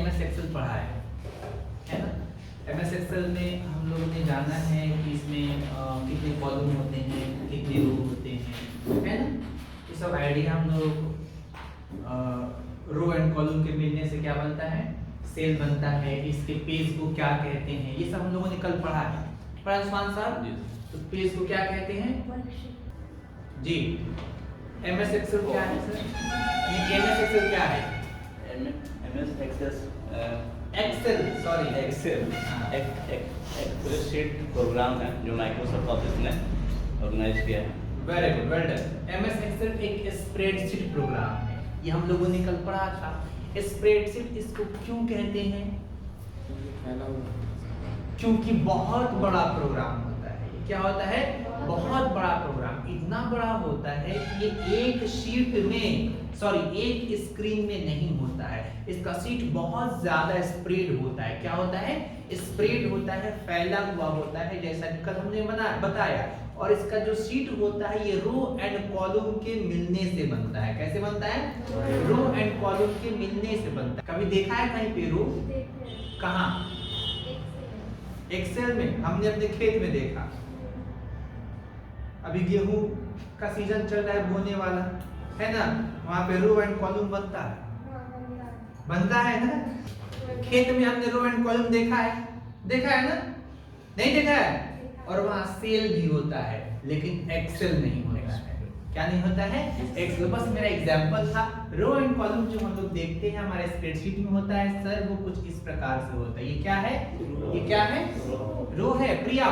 MS Excel पढ़ा है ना। MS एक्सेल में हम लोगों ने जाना है कि इसमें कितने कॉलम होते हैं, कितने रो होते हैं, है ना। ये सब आइडिया हम लोग रो एंड कॉलम के मिलने से क्या बनता है, सेल बनता है। इसके पेज को क्या कहते हैं, ये सब हम लोगों ने कल पढ़ा है, पढ़ा सुभान साहब। तो पेज को क्या कहते हैं जी। MS एक्सेल क्या है सर? MS एक्सेल क्या है? MS एक्सेल सॉरी एक्सेल एक शीट प्रोग्राम है जो माइक्रोसॉफ्ट ऑफिस ने ऑर्गेनाइज किया है। Very good, well done. MS Excel एक स्प्रेडशीट प्रोग्राम है, ये हम लोगों ने कल पढ़ा था। स्प्रेडशीट इसको क्यों कहते हैं? क्योंकि बहुत बड़ा प्रोग्राम होता है। क्या होता है? बहुत बड़ा प्रोग्राम, इतना बड़ा होता है कि ये एक शीट में एक स्क्रीन में नहीं होता है, इसका शीट बहुत ज्यादा स्प्रेड होता है। क्या होता है? स्प्रेड होता है, फैला हुआ होता है, जैसा कि कल हमने बताया। और इसका जो शीट होता है ये रो एंड कॉलम के मिलने से बनता है। कैसे बनता है? रो एंड कॉलम के मिलने से बनता है। कभी देखा है कहीं पे रो? कहाँ? एक्सेल में हमने अपने खेत में देखा। अभी गेहूं का सीजन चल रहा है, बोने वाला है ना, वहां पे रो एंड कॉलम बनता है ना। खेत में हमने रो एंड कॉलम देखा है ना, नहीं देखा है? और वहां सेल भी होता है, लेकिन एक्सेल नहीं होता है। क्या नहीं होता है? एक्सेल। बस मेरा एग्जांपल था। रो एंड कॉलम जो हम लोग देखते हैं हमारे स्प्रेडशीट में होता है सर, वो कुछ इस प्रकार से होता है। ये क्या है? ये क्या है? रो है। प्रिया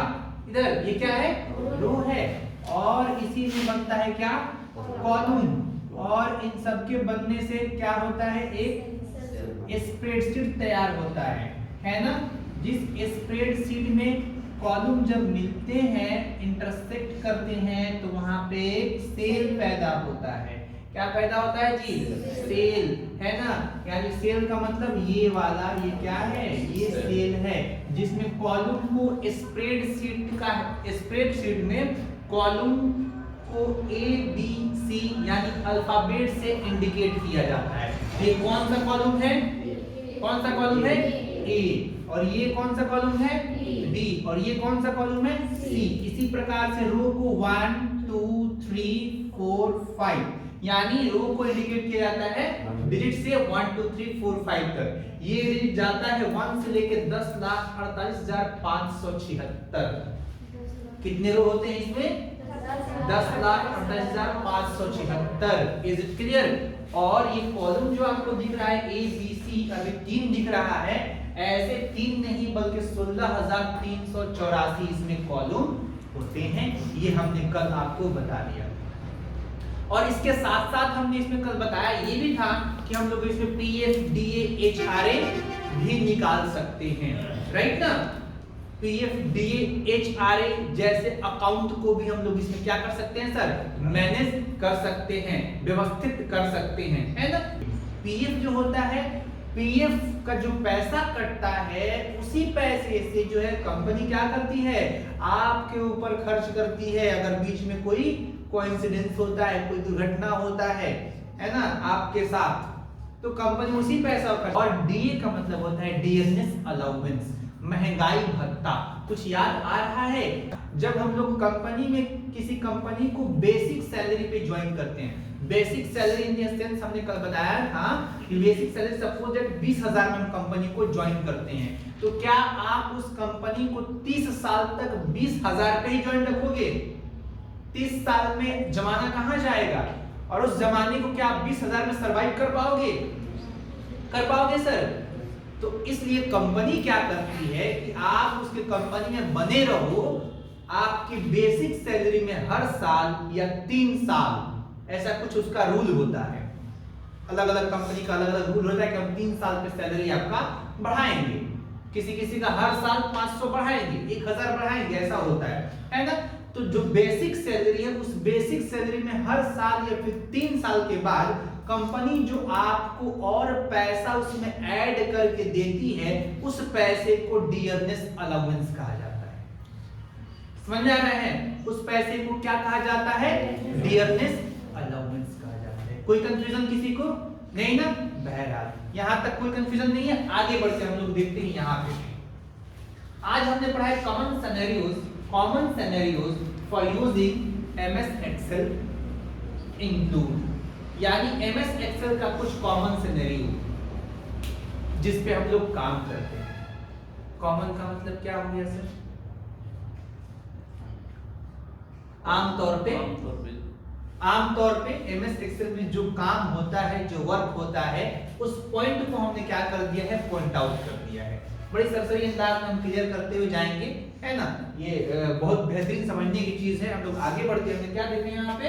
इधर, ये क्या है? रो है। और इसी में बनता है क्या? कॉलम। और इन सब के बनने से क्या होता है? एक स्प्रेडशीट तैयार होता है ना। जिस स्प्रेडशीट में कॉलम जब मिलते हैं, इंटरसेक्ट करते हैं, तो वहां पे सेल पैदा होता है। क्या पैदा होता है जी? सेल, है ना। यानी सेल का मतलब ये वाला, ये क्या है? ये सेल है, जिसमें कॉलम को स्प्रेडशीट में कॉलम को ABC यानी अल्फाबेट से इंडिकेट किया जाता है। ये कौन सा कॉलम है? कौन सा कॉलम है? A। और ये कौन सा कॉलम है? D। और ये कौन सा कॉलम है? C। इसी प्रकार से रो को 1 2 3 4 5 यानी रो को इंडिकेट किया जाता है डिजिट से 1 2 3 4 5 तक। ये डिजिट जाता है 1 से लेकर 10,48,576। कितने रो होते हैं इसमें? 10,48,576। Is it clear? और ये कॉलम जो आपको दिख रहा है ABC, अभी 3 दिख रहा है, ऐसे 3 नहीं बल्कि 16,384 इसमें कॉलम होते हैं। ये हमने कल आपको बता दिया। और इसके साथ साथ हमने इसमें कल बताया ये भी था कि हम लोग इसमें PF DA HRA भी निकाल सकते हैं, राइट ना। PF DA HRA जैसे अकाउंट को भी हम लोग इसमें क्या कर सकते हैं सर? मैनेज कर सकते हैं, व्यवस्थित कर सकते हैं, है ना। PF जो होता है, PF का जो पैसा कटता है, उसी पैसे से जो है कंपनी क्या करती है? आपके ऊपर खर्च करती है। अगर बीच में कोई कोइंसिडेंस होता है, कोई दुर्घटना होता है ना आपके साथ, तो कंपनी उसी पैसा का। और DA का मतलब होता है डियरनेस अलाउंस, महंगाई भत्ता। कुछ याद आ रहा है? जब हम लोग कंपनी में किसी कंपनी को बेसिक सैलरी पे ज्वाइन करते हैं, basic salary in the sense हमने कल बताया था कि बेसिक सैलरी सपोज दैट 20,000 में हम कंपनी को ज्वाइन करते हैं, तो क्या आप उस कंपनी को 30 साल तक 20,000 पे ही ज्वाइन रखोगे? 30 साल में जमाना कहां जाएगा? और उस जमाने को क्या आप 20,000 में सरवाइव कर पाओगे? कर पाओगे सर? तो इसलिए कंपनी क्या करती है कि आप उसके कंपनी में बने रहो, आपकी बेसिक सैलरी में हर साल या 3 साल ऐसा कुछ उसका रूल होता है। अलग अलग कंपनी का अलग अलग रूल होता है कि हम 3 साल पे सैलरी आपका बढ़ाएंगे। किसी का हर साल 500 बढ़ाएंगे, 1000 बढ़ाएंगे, ऐसा होता है ना। तो जो बेसिक सैलरी है, उस बेसिक सैलरी में हर साल या फिर 3 साल के बाद कंपनी जो आपको और पैसा उसमें ऐड करके देती है, उस पैसे को डियरनेस अलाउंस कहा जाता है। समझ में आ रहा है? उस पैसे को क्या कहा जाता है? डियरनेस अलाउंस कहा जाता है। कोई कंफ्यूजन किसी को? नहीं ना? बहरहाल यहाँ तक कोई कंफ्यूजन नहीं है। आगे बढ़ते हम लोग देखते हैं यहाँ पे। आज हमने पढ़ा है common scenarios for using MS Excel include, यानी एमएस एक्सेल का कुछ कॉमन सिनेरियो जिस पे हम लोग काम करते हैं। कॉमन का मतलब क्या हो गया सर? आमतौर पे एमएस एक्सेल में जो काम होता है, जो वर्क होता है, उस पॉइंट को हमने क्या कर दिया है? पॉइंट आउट कर दिया है। बड़ी सरसरी अंदाज में हम क्लियर करते हुए जाएंगे, है ना? ये बहुत बेहतरीन समझने की चीज है। हम लोग आगे बढ़ते हैं। हमने क्या देखे यहाँ पे?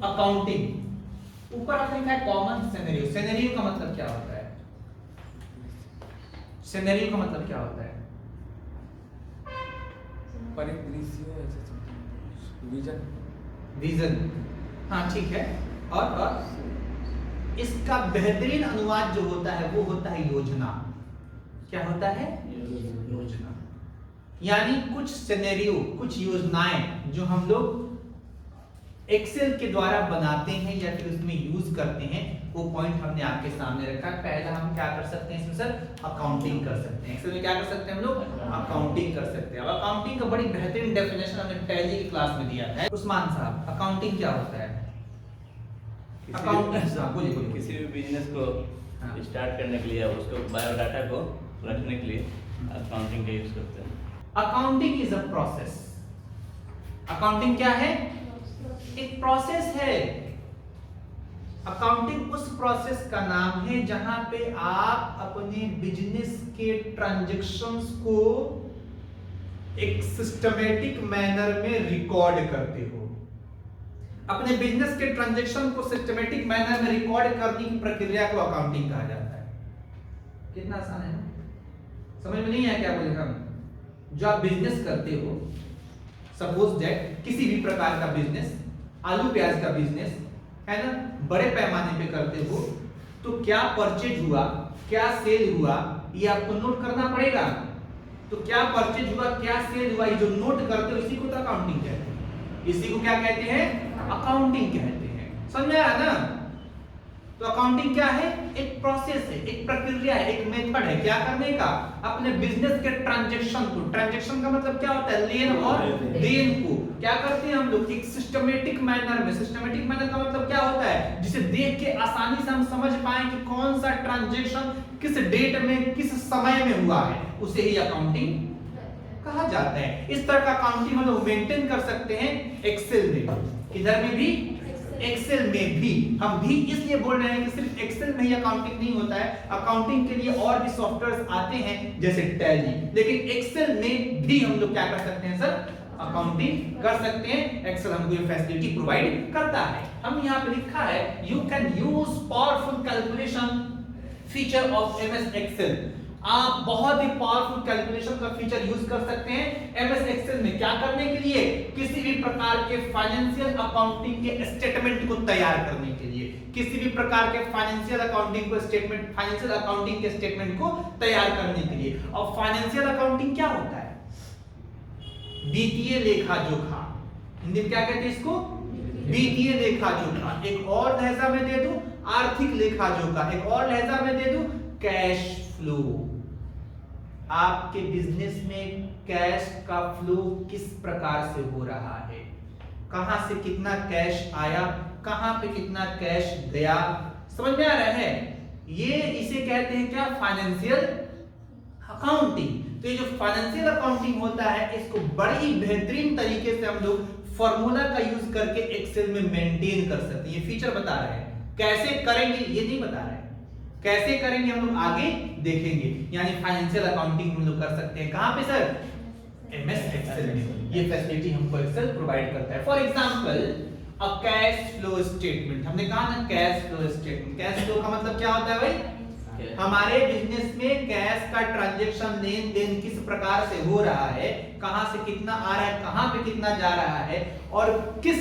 अकाउंटिंग। ऊपर हमने लिखा है कॉमन सिनेरियो। सिनेरियो का मतलब क्या होता है? सिनेरियो का मतलब क्या होता है? परिदृश्य, विजन। विजन, हाँ ठीक है। और इसका बेहतरीन अनुवाद जो होता है वो होता है योजना। क्या होता है? योजना। यानी कुछ सिनेरियो, कुछ योजनाएं जो हम लोग एक्सेल के द्वारा बनाते हैं या फिर उसमें यूज करते हैं, वो पॉइंट हमने आपके सामने रखा है। पहला हम क्या कर सकते हैं इसमें सर? अकाउंटिंग कर सकते हैं। एक्सेल में क्या कर सकते हैं हम लोग? अकाउंटिंग कर सकते हैं। अब अकाउंटिंग का बड़ी बेहतरीन डेफिनेशन हमने टैली की क्लास में दिया था। उस्मान साहब, अकाउंटिंग क्या होता है? अकाउंटिंग किसी भी बिजनेस को हाँ। स्टार्ट करने के लिए, उसको बायोडाटा को रखने के लिए अकाउंटिंग का यूज करते हैं। Accounting is a process. Accounting क्या है? एक प्रोसेस है। अकाउंटिंग उस प्रोसेस का नाम है जहां पे आप अपने बिजनेस के ट्रांजैक्शंस को एक सिस्टमैटिक मैनर में रिकॉर्ड करते हो। अपने बिजनेस के ट्रांजैक्शन को सिस्टमैटिक मैनर में रिकॉर्ड करने की प्रक्रिया को अकाउंटिंग कहा जाता है। कितना आसान है ना? समझ में नहीं आया क्या बोले हम? जो आप बिजनेस करते हो, सपोज दैट किसी भी प्रकार का बिजनेस, आलू प्याज का बिजनेस है ना, बड़े पैमाने पे करते हो, तो क्या परचेज हुआ, क्या सेल हुआ, ये आपको नोट करना पड़ेगा। तो क्या परचेज हुआ, क्या सेल हुआ, ये जो नोट करते हो, इसी को तो अकाउंटिंग कहते हैं। इसी को क्या कहते हैं? अकाउंटिंग कहते हैं। समझ में आया ना? तो अकाउंटिंग क्या है? एक प्रोसेस है, एक प्रक्रिया है, एक मेथड है क्या करने का? अपने बिजनेस के ट्रांजैक्शन को, ट्रांजैक्शन का मतलब क्या होता है? लेन और देन को क्या करते हैं हम लोग? एक सिस्टमैटिक मैनर में। सिस्टमैटिक मैनर का मतलब क्या होता है? जिसे देख के आसानी से हम समझ पाए कि कौन सा ट्रांजैक्शन किस डेट में, किस समय में हुआ है, उसे ही अकाउंटिंग कहा जाता है। इस तरह का अकाउंटिंग हम लोग मेंटेन कर सकते हैं एक्सेल में। किधर में भी? एक्सेल में भी। हम भी इसलिए बोल रहे हैं कि सिर्फ एक्सेल में ही अकाउंटिंग नहीं होता है। अकाउंटिंग के लिए और भी सॉफ्टवेयर्स आते हैं जैसे टैली, लेकिन एक्सेल में भी हम लोग क्या कर सकते हैं सर? अकाउंटिंग कर सकते हैं। एक्सेल हमको ये फैसिलिटी प्रोवाइड करता है। हम यहाँ पे लिखा है you can use powerful calculation feature of MS Excel. आप बहुत ही पावरफुल कैलकुलेशन का फीचर यूज कर सकते हैं एमएस एक्सेल में। क्या करने के लिए? किसी भी प्रकार के फाइनेंशियल अकाउंटिंग के स्टेटमेंट को तैयार करने के लिए, किसी भी प्रकार के फाइनेंशियल अकाउंटिंग को स्टेटमेंट, फाइनेंशियल अकाउंटिंग के स्टेटमेंट को तैयार करने के लिए। और फाइनेंशियल अकाउंटिंग क्या होता है? वित्तीय लेखा जोखा। हिंदी में क्या कहते हैं इसको? वित्तीय लेखा जोखा। एक और लहजा में दे दूं आर्थिक लेखा जोखा, एक और लहजा में दे दूं कैश फ्लो। आपके बिजनेस में कैश का फ्लो किस प्रकार से हो रहा है, कहां से कितना कैश आया, कहां पे कितना कैश गया, समझ में आ रहा है? ये इसे कहते हैं क्या? Financial accounting. तो ये जो फाइनेंशियल अकाउंटिंग होता है, इसको बड़ी ही बेहतरीन तरीके से हम लोग फॉर्मूला का यूज करके एक्सेल में मेंटेन कर सकते हैं। ये फीचर बता रहे हैं। कैसे करेंगे ये नहीं बता रहे हैं, कैसे करेंगे हम लोग आगे देखेंगे। यानी फाइनेंशियल अकाउंटिंग हम लोग कर सकते हैं कहां पे सर? एमएस एक्सेल में। ये फैसिलिटी हमको एक्सेल प्रोवाइड करता है। For example a cash flow statement. हमने कहा ना cash flow statement. Cash flow का मतलब क्या होता है भाई? हमारे बिजनेस में कैश का ट्रांजैक्शन, लेन देन किस प्रकार से हो रहा है, कहां से कितना आ रहा है, कहां पे कितना जा रहा है, और किस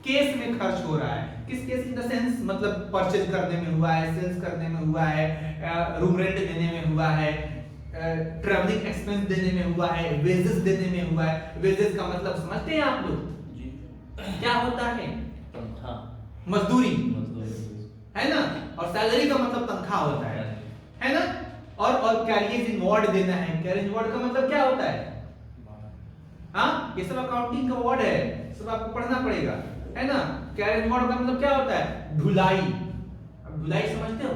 केस में खर्च हो रहा है। किस केस इन द सेंस मतलब परचेज करने में हुआ है, सेल्स करने में हुआ है, रूम रेंट देने में हुआ है, ट्रैवलिंग एक्सपेंस देने में हुआ है, वेजेस देने में हुआ है। वेजेस का मतलब समझते हैं आप लोग? जी। क्या होता है? तनख्वाह, मजदूरी। है ना, और सैलरी का मतलब तनख्वाह होता है ना, और कैरियर्स इनवर्ड देना है। कैरियर्स इनवर्ड का मतलब क्या होता है? हाँ, ये सब अकाउंटिंग का वर्ड है, सब आपको पढ़ना पड़ेगा, है ना। कैरियर्स इनवर्ड का मतलब क्या होता है? ढुलाई। अब ढुलाई समझते हो?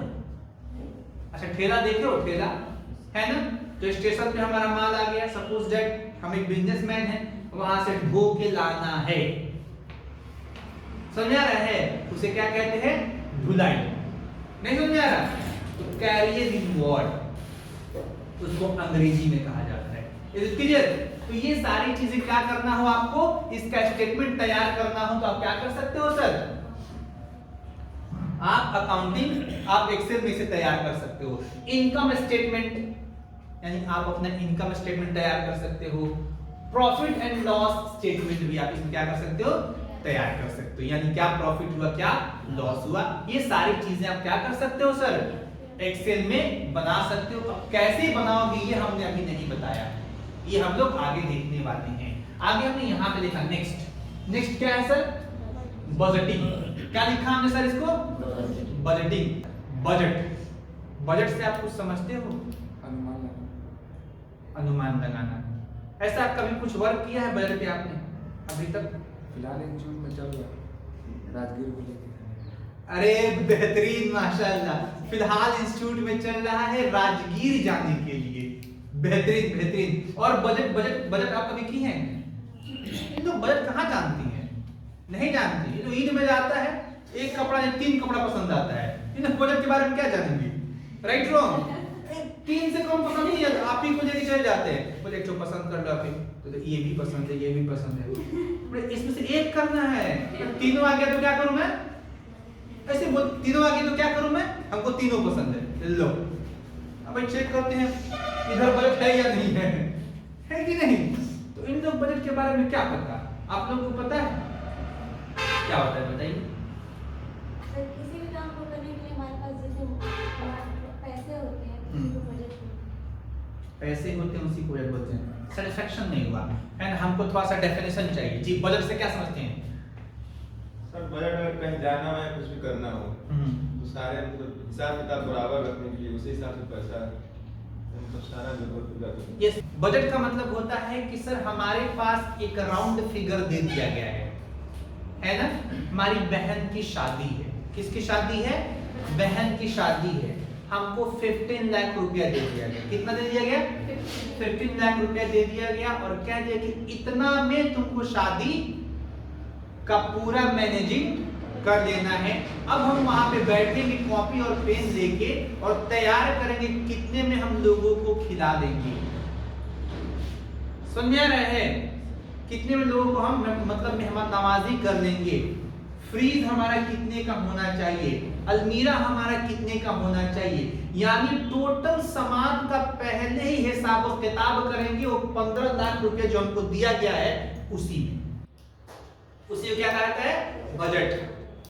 अच्छा, ठेला देखे हो? ठेला है ना, तो स्टेशन पे हमारा माल आ गया, सपोज दैट हम एक बिजनेसमैन हैं, वहां से ढो के लाना है, समझ आ रहा है? उसे क्या कहते हैं? ढुलाई। नहीं समझ आ रहा? तो कैरियर इनवर्ड उसको अंग्रेजी में कहा जाता है। Is it clear? तो ये सारी चीजें क्या करना हो आपको, इसका स्टेटमेंट तैयार करना हो तो आप क्या कर सकते हो सर? आप अकाउंटिंग आप एक्सेल में से तैयार कर सकते हो। इनकम स्टेटमेंट यानी आप अपना इनकम स्टेटमेंट तैयार कर सकते हो। प्रॉफिट एंड लॉस स्टेटमेंट भी आप इसमें क्या कर सकते हो? तैयार कर सकते हो, यानी क्या प्रॉफिट हुआ, क्या लॉस हुआ, ये सारी चीजें आप क्या कर सकते हो सर? एक्सेल में बना सकते हो। अब कैसे बनाओगे ये हमने अभी नहीं बताया, ये हम लोग आगे देखने वाले हैं। आगे हमने यहाँ पे लिखा नेक्स्ट क्या है सर? बजटिंग। क्या लिखा हमने सर इसको? बजटिंग। बजट से आप कुछ समझते हो? अनुमान लगाना। ऐसा कभी कुछ वर्क किया है बजट पे आपने अभी तक? फिलहाल एक जून में चल रहा राजगीर को लेकर। अरे बेहतरीन, माशाल्लाह। फिलहाल इंस्टीट्यूट में चल रहा है राजगीर जाने के लिए, बेहतरीन। और बजट आप कभी की हैं? इन लोग बजट कहाँ जानती हैं? नहीं जानती। ये तो ईद में जाता है, एक कपड़ा या 3 कपड़ा पसंद आता है, इन लोग बजट के बारे में क्या जानेंगे? Right wrong? 3 से कम पसंद नहीं है, आप ही को लेके चले जाते हैं, बोले एक पसंद कर लो आप ही, तो ये भी पसंद है, ये भी पसंद है, इसमें से एक करना है। तीनों आ गया तो क्या करूं मैं? ऐसे तीनों आ गए तो क्या करूं मैं? हमको तीनों पसंद है, लो। अब चेक करते हैं इधर बजट है या नहीं है कि नहीं? तो इन लोग बजट के बारे में क्या पता? आप लोगों को पता है क्या होता है? बताइए। किसी भी काम को करने के लिए हमारे पास जैसे पैसे होते हैं, तो बजट पैसे होते हैं, उसी को बजट बोलते हैं। सेटिस्फैक्शन नहीं हुआ है ना, हमको थोड़ा सा डेफिनेशन चाहिए जी। बजट से क्या समझते हैं सर? बजट अगर कहीं जाना हो या कुछ भी करना हो तो सारे मतलब हिसाब किताब बराबर रखने के लिए उसी हिसाब से पैसा मतलब सारा जरूरत पूरा करना। यस, बजट का मतलब होता है कि सर हमारे पास एक राउंड फिगर दे दिया गया है ना। हमारी बहन की शादी है। किसकी शादी है? बहन की शादी है। हमको 15 लाख रुपया दे दिया गया। कितना दे दिया गया? 15 लाख रुपया दे दिया गया और कह दिया कि इतना में तुमको शादी का पूरा मैनेजिंग कर लेना है। अब हम वहां पे बैठेंगे कॉपी और पेन लेके और तैयार करेंगे कितने में हम लोगों को खिला देंगे। समझ रहे हैं? कितने में लोगों को हम मतलब मेहमान नवाजी कर लेंगे। फ्रीज हमारा कितने का होना चाहिए, अलमीरा हमारा कितने का होना चाहिए, यानी टोटल सामान का पहले ही हिसाब और किताब करेंगे। वो 15 लाख रुपए जो हमको दिया गया है उसी में, उसी को क्या कहता है? बजट।